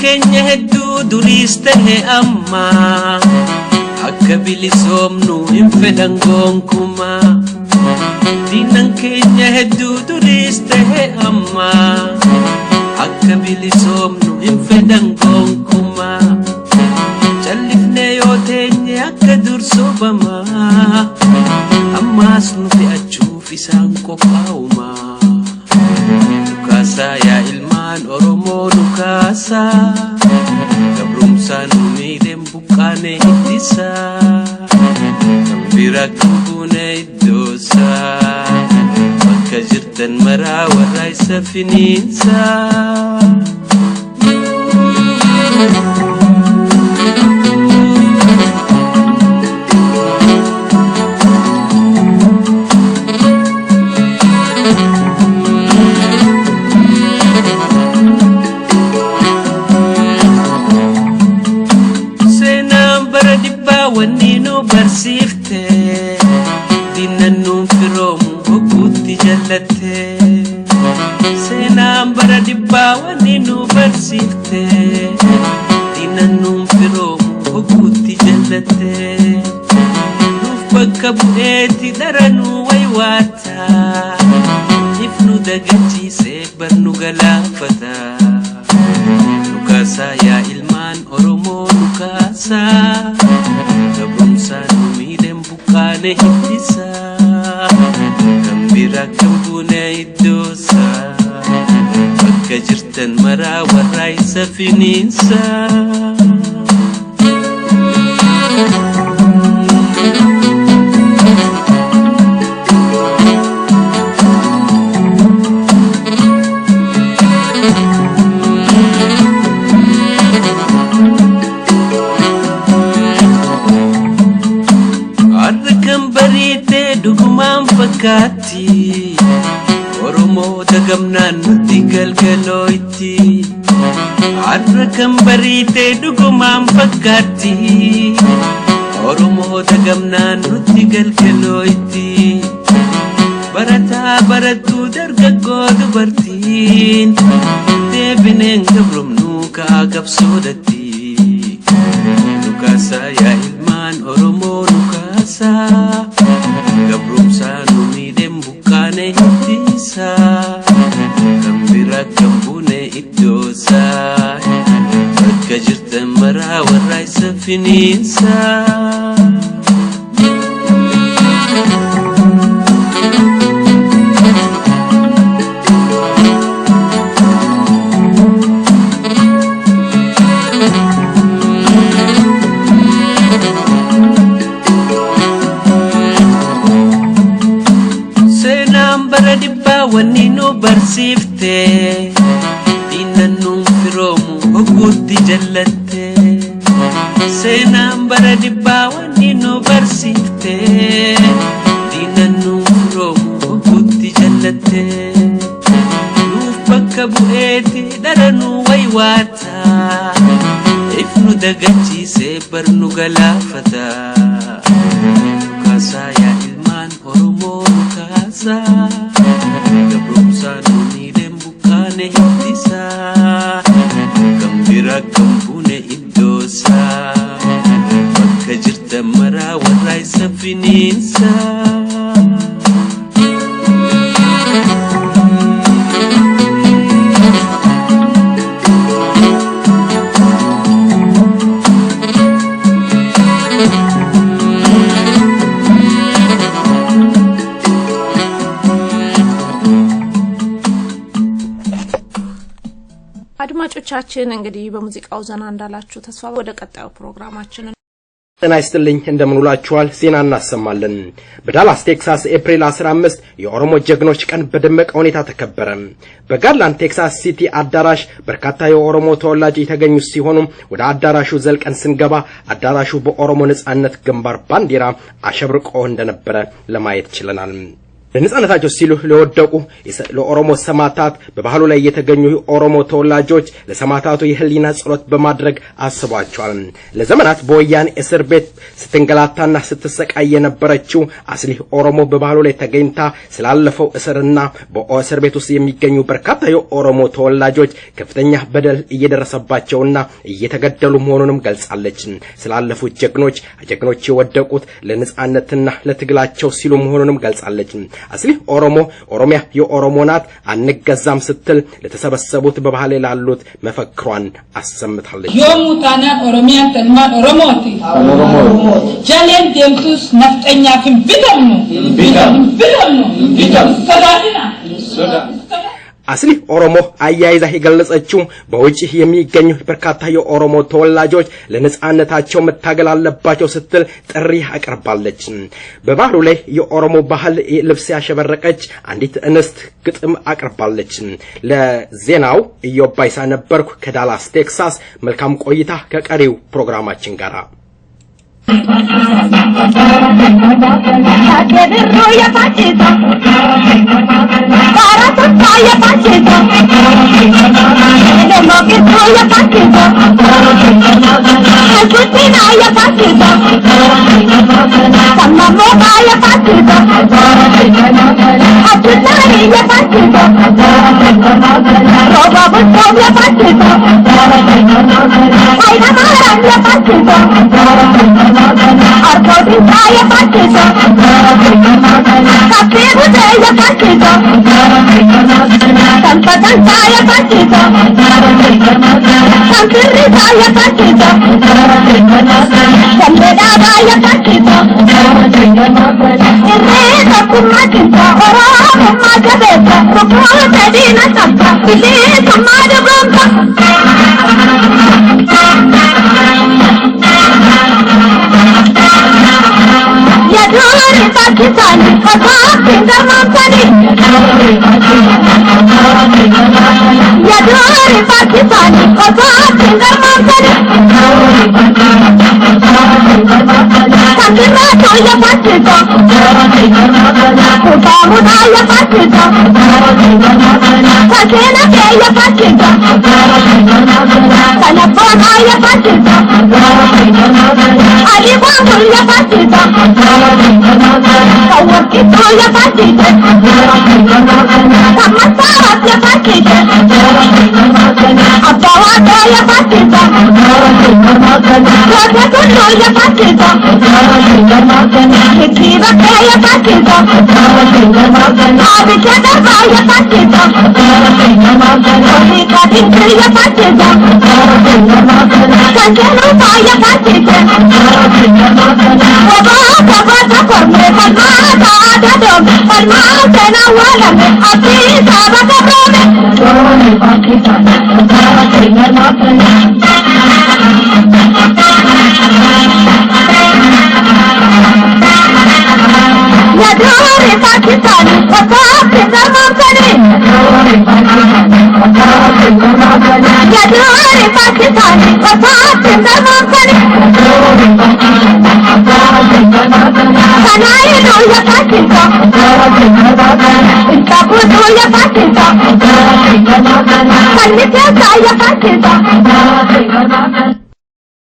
keenya hedduu duriis ta'e amma akka bilisoomnu hin fedhan gonkumaa diinan keenya hedduu duriis ta'e amma akka bilisoomnu hin fedhan gonkumaa callifne yoo teenye akka dursobamaa ammaas nuti achuuf isaan qophaa'umaa Lukasa ya ilman Oromo Lukasa Gabrumsan umidem bukane itisa Kambira kumpune idosa Bakka jirtan marawaray sa fininsa Barsifte dinanun firomu okutti jallate senam baradibba waninu barsifte dinanun firomu okutti jallate nuf bakka bu'eeti daranu waywata ifnu dagachise barnu galafata Lukasa ya ilman Oromo Lukasa Gabrumsan umidem bukane itisa Kambira kambune idosa Bakka jirtan marawaray sa fininsa Duguman fakati Oromo dagamnan nuti galgaloyti Arrakam barite duguman fakati Oromo dagamnan nuti galgaloyti Barata baratu dargagoo dubartiin Deebineen gabrumnu kaagab soodatti Lukasa ya ilman Oromo Lukasa Gabrumsan umidem bukane itisa Kambira kambune idosa Bakka jirtan marawaray sa fininsa Waninu barsifte dinanun firomu okutti jallate senam baradibba waninu barsifte dinanun firomu okutti jallate nuf bakka bu'eeti daranu waywata ifnu dagachise barnu galafata Lukasa ya ilman Oromo Lukasa Gabrumsan umidem bukane itisa Kambira kambune idosa Bakka jirtan marawaray sa fininsa አድማጮቻችን እንግዲህ በሙዚቃው ዘና እንዳላችሁ ተስፋ ወደ ቀጣዩ ፕሮግራማችን ጤና ይስጥልኝ እንደምንውላችኋል ዜና እናሰማለን በዳላስ ቴክሳስ ኤፕሪል 15 የኦሮሞ ጀግኖች ቀን በደመቀ ሁኔታ ተከበረ በጋርላንድ ቴክሳስ ሲቲ አዳራሽ በርካታ የኦሮሞ ተወላጅ የተገኙ ሲሆኑ ወደ አዳራሹ ዘልቀን ስንገባ አዳራሹ በኦሮሞ ነጻነት ግንባር ባንዲራ አሸብርቆ እንደነበረ ለማየት ችለናል ለነጻነታቸው ሲሉ ለወደቁ ለኦሮሞ ሰማዕታት በባህሉ ላይ የተገኙ ኦሮሞ ተወላጆች ለሰማዕታቱ የህሊና ጸሎት በማድረግ አስቧቸዋል። ለዘመናት በወያኔ እስር ቤት ስትንገላታና ስትሰቃይ የነበረችው አስሊ ኦሮሞ በባህሉ ላይ ተገኝታ ስላለፈው እስርና በእስር ቤት ውስጥ የሚገኙ በርካታ የኦሮሞ ተወላጆች ከፍተኛ በደል እየደረሰባቸውና እየተገደሉ መሆኑንም ገልጻለች። ስላለፉት ጀግኖች የወደቁት ለነጻነትና ለትግላቸው ሲሉ መሆኑንም ገልጻለች። አስሊ ኦሮሚያ የኦሮሞ ናት አንገዛም ስትል ለተሰበሰቡት በባህል ላሉት መፈክሯን አሰምታለች። ዮሙታና ኦሮሚያ ተልማን ኦሮሞቲ ጃሌን ደምቱስ ነፍጠኛ ፊም ቢተም ሰዳዲና አስሊ ኦሮሞ አያይዛ የገለጸችው በውጪ የሚገኙ በርካታ የኦሮሞ ተወላጆች ለነጻነታቸው መታገል አለባቸው ስትል ጥሪ አቀርባለች። በባህሉ ላይ የኦሮሞ ባህል ልብስ ያሸበረቀች አንዲት እንስት ግጥም አቀርባለች። ለዜናው ኢዮባይሳ ነበርኩ ከዳላስ ቴክሳስ። መልካም ቆይታ ከቀሪው ፕሮግራማችን ጋር።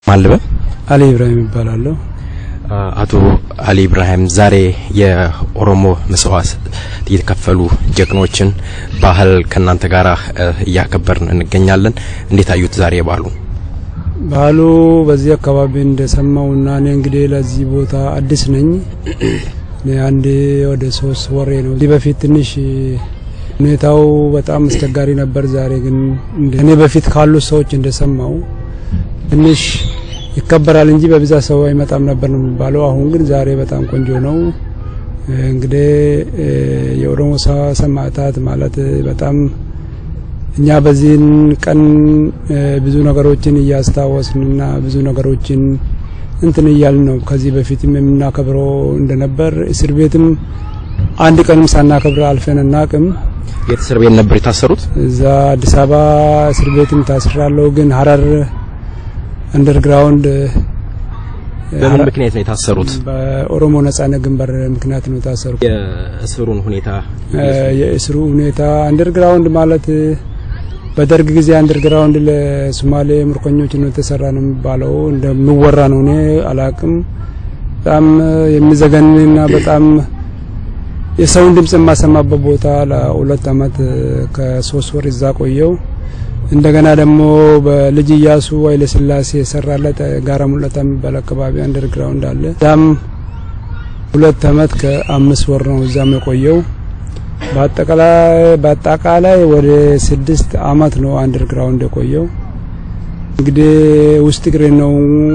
ማልበ አሊ ኢብራሂም ይባላል። አቶ አሊ ኢብራሂም ዛሬ የኦሮሞ መስዋዕት የተከፈሉ ጀግኖችን ባህል ከናንተ ጋራ ያከበርን እንገኛለን። እንዴት አዩት ዛሬ ባህሉ? በዚህ አካባቢ እንደሰማውና እኔ እንግዲህ ለዚህ ቦታ አዲስ ነኝ። አንዴ ወደ 3 ወር ነው። በፊት ትንሽ ሁኔታው በጣም አስቸጋሪ ነበር። ዛሬ ግን እኔ በፊት ካሉ ሰዎች እንደሰማው ትንሽ ይከበራል እንጂ በብዛት ሰው አይመጣም ነበር ነው የሚባለው። አሁን ግን ዛሬ በጣም ቆንጆ ነው። እንግዲህ የኦሮሞ ሰማዕታት ማለት በጣም እኛ በዚህን ቀን ብዙ ነገሮችን እያስታወስንና ብዙ ነገሮችን እንትን እያልን ነው ከዚህ በፊትም የምናከብረው እንደነበር። እስር ቤትም አንድ ቀንም ሳናከብር አልፈን እናቅም። የእስር ቤት ነበር የታሰሩት። እዛ አዲስ አበባ እስር ቤትም ታስራለሁ፣ ግን ሀረር አንደርግራውንድ በምን ምክንያት ነው የታሰሩት? በኦሮሞ ነጻነት ግንባር ምክንያት ነው የታሰሩት። የእስሩ ሁኔታ አንደርግራውንድ ማለት በደርግ ጊዜ አንደርግራውንድ ለሶማሌ ምርኮኞች ነው የተሰራ ነው የሚባለው እንደምወራ ነው። እኔ አላቅም። በጣም የሚዘገንና በጣም የሰውን ድምጽ የማሰማበት ቦታ ለ2 አመት ከ3 ወር እዛ ቆየው። እንደገና ደግሞ በልጅ ኢያሱ ኃይለ ሥላሴ የሰራለት ጋራ ሙለታ የሚባል አካባቢ አንደርግራውንድ አለ። ዳም 2 አመት ከ5 ወር ነው እዛም የቆየው። በአጠቃላይ ወደ 6 አመት ነው አንደርግራውንድ የቆየው። እንግዲህ ውስጥ እግሬ ነው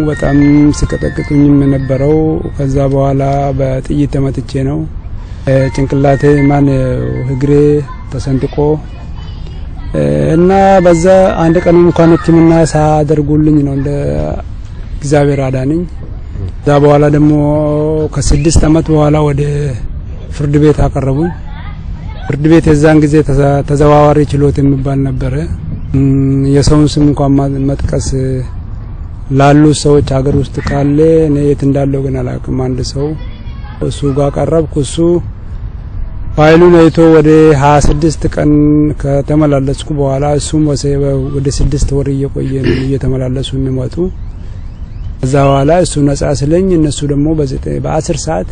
በጣም ሲቀጠቅጡኝም የነበረው። ከዛ በኋላ በጥይት ተመትቼ ነው ጭንቅላቴ እግሬ ተሰንጥቆ እና በዛ አንድ ቀን እንኳን ሕክምና ሳደርጉልኝ ነው እንደ እግዚአብሔር አዳነኝ። ከዛ በኋላ ደግሞ ከ6 አመት በኋላ ወደ ፍርድ ቤት አቀረቡኝ። ፍርድ ቤት የዛን ጊዜ ተዘዋዋሪ ችሎት የሚባል ነበር። የሰውን ስም እንኳን መጥቀስ ላሉ ሰዎች ሀገር ውስጥ ካለ እኔ የት እንዳለው ግን አላውቅም። አንድ ሰው እሱ ጋር ቀረብኩ። እሱ ፋይሉን አይቶ ወደ 26 ቀን ከተመላለስኩ በኋላ እሱም ወደ 6 ወር እየተመላለሱ እንመጡ። ከዛ በኋላ እሱ ነጻ ስለኝ እነሱ ደግሞ በ10 ሰዓት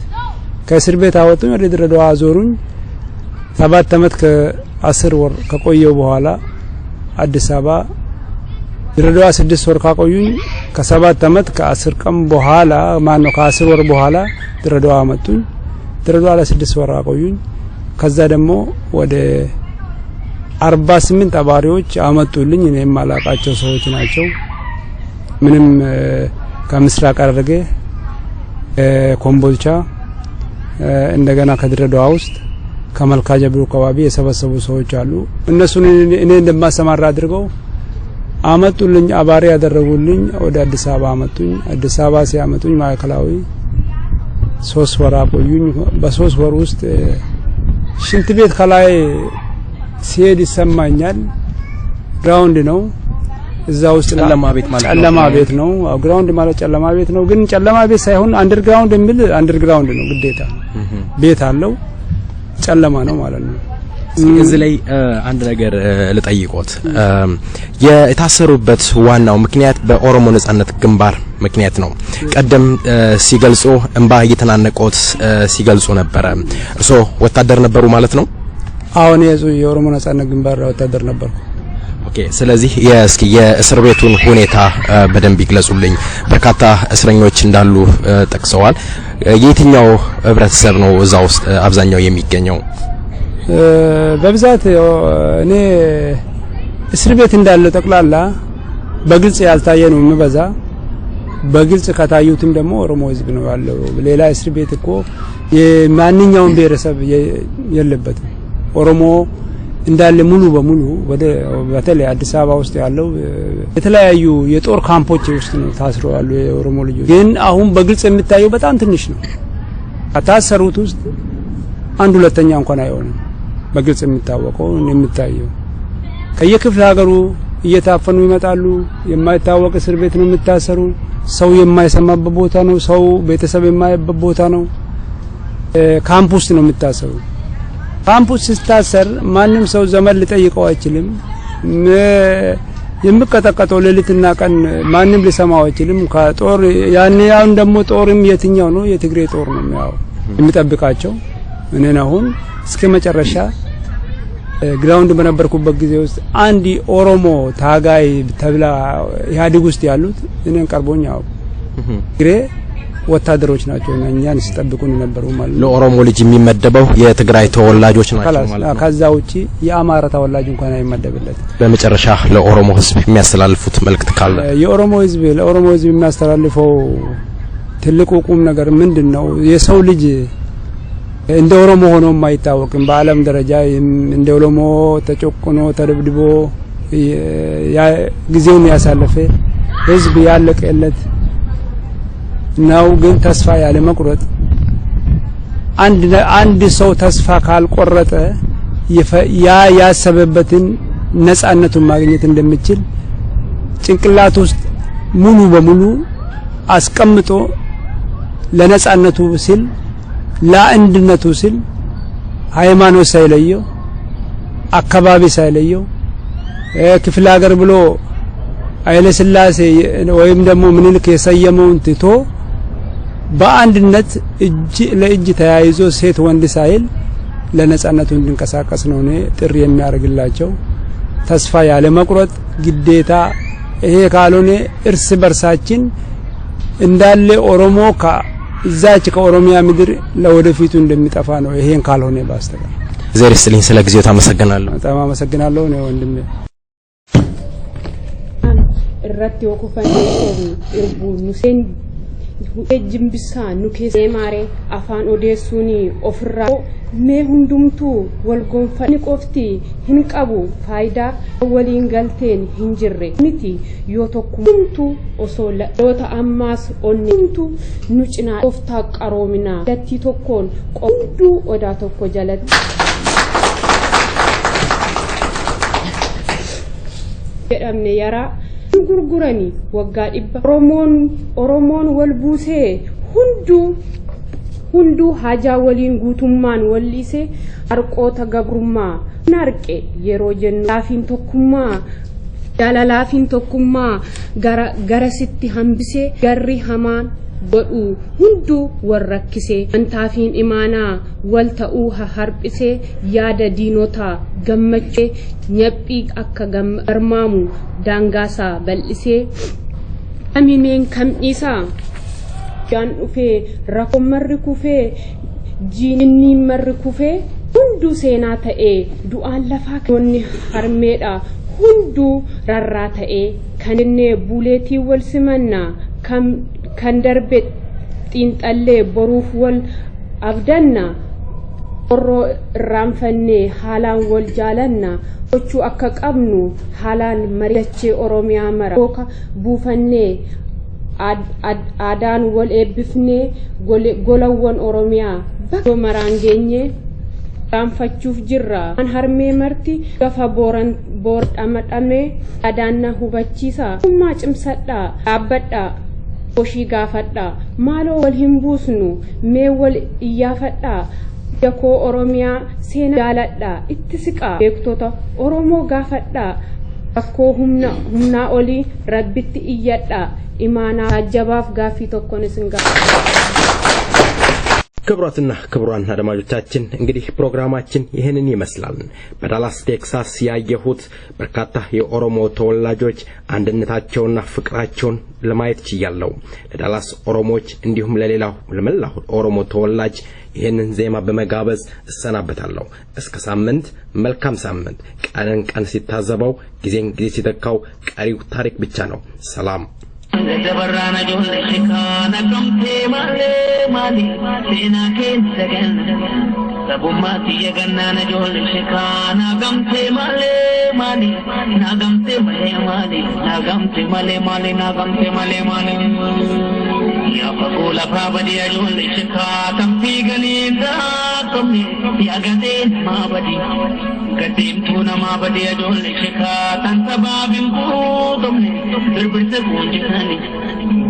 ከእስር ቤት አወጡኝ። ወደ ድሬዳዋ አዞሩኝ። 7 አመት ከ10 ወር ከቆየው በኋላ አዲስ አበባ ድሬዳዋ 6 ወር ካቆዩኝ ከ7 አመት ከ10 ቀን በኋላ ከ10 ወር በኋላ ድሬዳዋ አመጡኝ። ድሬዳዋ ለ6 ወር አቆዩኝ። ከዛ ደግሞ ወደ 48 አባሪዎች አመጡልኝ። እኔም ማላቃቸው ሰዎች ናቸው። ምንም ከምስራቅ ሐረርጌ ኮምቦልቻ እንደገና ከድሬዳዋ ውስጥ ከመልካ ጀብሩ አካባቢ የሰበሰቡ ሰዎች አሉ። እነሱን እኔ እንደማሰማራ አድርገው አመጡልኝ። አባሪ ያደረጉልኝ። ወደ አዲስ አበባ አመጡኝ። አዲስ አበባ ሲያመጡኝ ማዕከላዊ 3 ወር አቆዩኝ። በ3 ወር ውስጥ ሽንት ቤት ከላይ ሲሄድ ይሰማኛል። ግራውንድ ነው እዛ ውስጥ ጨለማ ቤት ማለት ነው። ጨለማ ቤት ነው። ግራውንድ ማለት ጨለማ ቤት ነው። ግን ጨለማ ቤት ሳይሆን አንደርግራውንድ የሚል አንደርግራውንድ ነው ግዴታ። ቤት አለው ጨለማ ነው ማለት ነው። እዚህ ላይ አንድ ነገር ልጠይቆት። የታሰሩበት ዋናው ምክንያት በኦሮሞ ነጻነት ግንባር ምክንያት ነው። ቀደም ሲገልጹ እንባ እየተናነቆት ሲገልጹ ነበር። እርሶ ወታደር ነበሩ ማለት ነው? አሁን የኦሮሞ ነጻነት ግንባር ወታደር ነበርኩ። ኦኬ። ስለዚህ እስኪ የእስር ቤቱን ሁኔታ በደንብ ይግለጹልኝ። በርካታ እስረኞች እንዳሉ ጠቅሰዋል። የትኛው ህብረተሰብ ነው እዛ ውስጥ አብዛኛው የሚገኘው? በብዛት እኔ እስር ቤት እንዳለ ጠቅላላ በግልጽ ያልታየ ነው የሚበዛ። በግልጽ ከታዩትም ደግሞ ኦሮሞ ህዝብ ነው ያለው። ሌላ እስር ቤት እኮ የማንኛውም ብሔረሰብ የለበትም። ኦሮሞ እንዳለ ሙሉ በሙሉ በተለይ አዲስ አበባ ውስጥ ያለው የተለያዩ የጦር ካምፖች ውስጥ ነው ታስረው ያሉ የኦሮሞ ልጆች። ግን አሁን በግልጽ የሚታየው በጣም ትንሽ ነው። ከታሰሩት ውስጥ 1/2 እንኳን አይሆንም። በግልጽ የሚታወቀው የሚታየው ከየክፍለ ሀገሩ እየታፈኑ ይመጣሉ። የማይታወቅ እስር ቤት ነው የሚታሰሩ። ሰው የማይሰማበት ቦታ ነው። ሰው ቤተሰብ የማይበት ቦታ ነው። ካምፕ ውስጥ ነው የሚታሰሩ። ካምፕ ውስጥ ሲታሰር ማንም ሰው ዘመን ሊጠይቀው አይችልም። የሚቀጠቀጠው ሌሊትና ቀን ማንም ሊሰማው አይችልም። ከጦር ያን ደግሞ ጦርም የትኛው ነው? የትግሬ ጦር ነው የሚጠብቃቸው። እኔን አሁን እስከ መጨረሻ ግራውንድ በነበርኩበት ጊዜ ውስጥ አንድ ኦሮሞ ታጋይ ተብላ ኢህአዴግ ውስጥ ያሉት እኔን ቀርቦኛው ግሬ ወታደሮች ናቸው። እኛን ሲጠብቁን ነበሩ ማለት ነው። ለኦሮሞ ልጅ የሚመደበው የትግራይ ተወላጆች ናቸው ማለት ነው። ከዛ ውጪ የአማራ ተወላጅ እንኳን አይመደብለት። በመጨረሻ ለኦሮሞ ህዝብ የሚያስተላልፉት መልእክት ካለ? ለኦሮሞ ህዝብ የሚያስተላልፈው ትልቁ ቁም ነገር ምንድነው? የሰው ልጅ እንደ ኦሮሞ ሆኖ የማይታወቅም በአለም ደረጃ እንደ ኦሮሞ ተጨቆኖ ተደብድቦ ጊዜውን ያሳለፈ ህዝብ ያለቀለት ነው። ግን ተስፋ ያለ መቁረጥ አንድ ሰው ተስፋ ካልቆረጠ ያሰበበትን ነጻነቱን ማግኘት እንደሚችል ጭንቅላት ውስጥ ሙሉ በሙሉ አስቀምጦ ለነጻነቱ ሲል ለአንድነቱ ሲል ሃይማኖት ሳይለየው አካባቢ ሳይለየው ክፍለ ሀገር ብሎ ኃይለ ሥላሴ ወይም ደግሞ ምኒልክ የሰየመውን ትቶ በአንድነት እጅ ለእጅ ተያይዞ ሴት ወንድ ሳይል ለነጻነቱ እንዲንቀሳቀስ ነው እኔ ጥሪ የሚያደርግላቸው። ተስፋ ያለ መቁረጥ ግዴታ ይሄ ካልሆነ እርስ በርሳችን እንዳለ ኦሮሞ ከዛች ከኦሮሚያ ምድር ለወደፊቱ እንደሚጠፋ ነው። ይሄን ካልሆነ ባስተቀር ዘሪስልኝ ስለ ጊዜው ታመሰግናለሁ። በጣም አመሰግናለሁ ነው ወንድሜ። irratti okufanii irbu nusen ejjimbisa nukese mare afaan odeessuni ofirra mee hundumtu wal gonfani qofti hin qabu faayida waliin galteen hin jirre miti yoo tokkumtu osoo loota ammaas onnimtu nu cinaa oftaa qaroomina datti tokkoon qoddu odaa tokko jalatti jedhamne yara gurgurani waggaa dhibba oromoon wal buusee hundu haajaa waliin guutummaan walliise arqoota gabrummaa narqe yeroo jennu laafiin tokkummaa jaalalaafiin tokkummaa gara sitti hambisee garri hamaan godhu hundu warrakkisee antaafiin imaanaa wal ta'uu harphisee yaada diinota gammachee nyaphii akka garmaamu daangaasaa bal'isee amimeen kamdhiisaa jaan dhufee rakkoo marri kufee jiinni marri kufee hundu seenaa ta'ee du'aan lafaa konni harmeedha hundu rarraa ta'ee kanneen buleetii wal simannaa kan darbe xiinxallee boruuf wal abdanna orroo irraanfannee haalaan wal jaalanna gochuu akka qabnu haalaan mari'achee oromiyaa mara buufannee aadaan wal eebbifnee golawwan oromiyaa bakka maraan geenye raanfachuuf jirra an harmee marti gafa boordhamadhamee aadaanna hubachiisa ummaa cimsadhaa dhaabbadhaa oshii gaafadhaa maaloo wal hin buusnu mee wal iyyaafadhaa yakoo oromiyaa seenaa jaaladhaa itti siqaa beektota oromoo gaafadhaa akkoo humnaa olii rabbitti iyyadhaa imaanaa taajjabaaf gaaffii tokkoon isin ክቡራትና ክቡራን አድማጮቻችን እንግዲህ ፕሮግራማችን ይሄንን ይመስላል። በዳላስ ቴክሳስ ያየሁት በርካታ የኦሮሞ ተወላጆች አንድነታቸውና ፍቅራቸውን ለማየት ችያለሁ። ለዳላስ ኦሮሞዎች እንዲሁም ለመላው ኦሮሞ ተወላጅ ይሄንን ዜማ በመጋበዝ እሰናበታለሁ። እስከ ሳምንት መልካም ሳምንት። ቀን ሲታዘበው ጊዜን ጊዜ ሲተካው ቀሪው ታሪክ ብቻ ነው። ሰላም Dabarana jolle shikana kamte mali sena ken sagan sabumati yaganna na jolle shikana kamte mali na kamte male na kamte male na kamte male ya pagola pabadi jolle shikana kamti galinda kamni yagate mabadi kadim tuna mabadi jolle shikana sababin kamni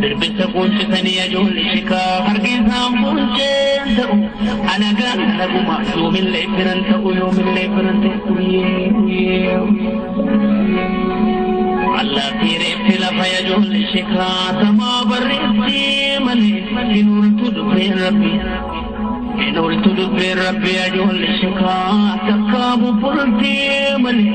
birbirse kunjitani ya jolle shika hargizam kunjenta anagan naguma yomin leferanta Allah tire fila ya jolle shika sama barri male inur tudu be rabbi ya jolle shika takabu pulti male